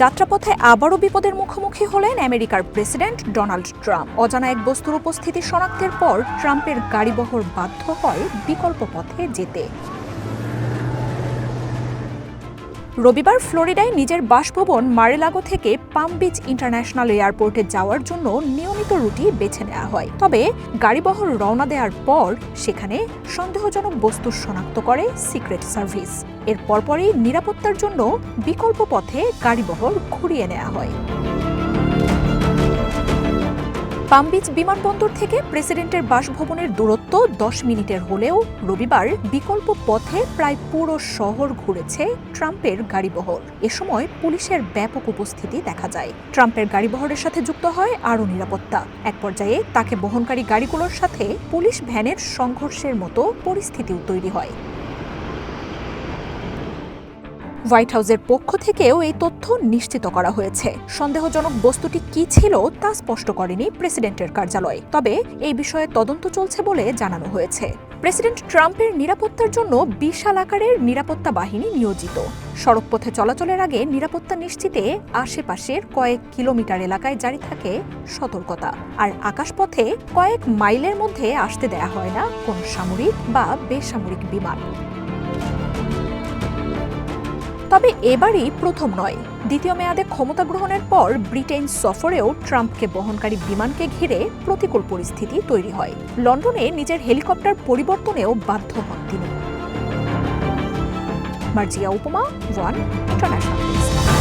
যাত্রাপথে আবারও বিপদের মুখোমুখি হলেন আমেরিকার প্রেসিডেন্ট ডোনাল্ড ট্রাম্প। অজানা এক বস্তুর উপস্থিতি শনাক্তের পর ট্রাম্পের গাড়িবহর বাধ্য হয় বিকল্প পথে যেতে। রবিবার ফ্লোরিডায় নিজের বাসভবন মার-এ-লাগো থেকে পাম বিচ ইন্টারন্যাশনাল এয়ারপোর্টে যাওয়ার জন্য নিয়মিত রুটি বেছে নেওয়া হয়। তবে গাড়িবহর রওনা দেওয়ার পর সেখানে সন্দেহজনক বস্তু শনাক্ত করে সিক্রেট সার্ভিস। এর পরপরই নিরাপত্তার জন্য বিকল্প পথে গাড়িবহর ঘুরিয়ে নেওয়া হয়। পাম বিচ বিমানবন্দর থেকে প্রেসিডেন্টের বাসভবনের দূরত্ব 10 মিনিটের হলেও রবিবার বিকল্প পথে প্রায় পুরো শহর ঘুরেছে ট্রাম্পের গাড়িবহর। এ সময় পুলিশের ব্যাপক উপস্থিতি দেখা যায়। ট্রাম্পের গাড়িবহরের সাথে যুক্ত হয় আরও নিরাপত্তা। এক পর্যায়ে তাকে বহনকারী গাড়িগুলোর সাথে পুলিশ ভ্যানের সংঘর্ষের মতো পরিস্থিতিও তৈরি হয়। হোয়াইট হাউসের পক্ষ থেকেও এই তথ্য নিশ্চিত করা হয়েছে। সন্দেহজনক বস্তুটি কি ছিল তা স্পষ্ট করেনি প্রেসিডেন্টের কার্যালয়। তবে এই বিষয়ে তদন্ত চলছে বলে জানানো হয়েছে। প্রেসিডেন্ট ট্রাম্পের নিরাপত্তার জন্য বিশাল আকারের নিরাপত্তা বাহিনী নিয়োজিত। সড়কপথে চলাচলের আগে নিরাপত্তা নিশ্চিতে আশেপাশের কয়েক কিলোমিটার এলাকায় জারি থাকে সতর্কতা। আর আকাশপথে কয়েক মাইলের মধ্যে আসতে দেয়া হয় না কোনো সামরিক বা বেসামরিক বিমান। তবে এবারই প্রথম নয়। দ্বিতীয় মেয়াদে ক্ষমতা গ্রহণের পর ব্রিটেন সফরেও ট্রাম্পকে বহনকারী বিমানকে ঘিরে প্রতিকূল পরিস্থিতি তৈরি হয়। লন্ডনে নিজের হেলিকপ্টার পরিবর্তনেও বাধ্য হন তিনি। মার্জিয়া উপমা, ওয়ান ইন্টারন্যাশনাল।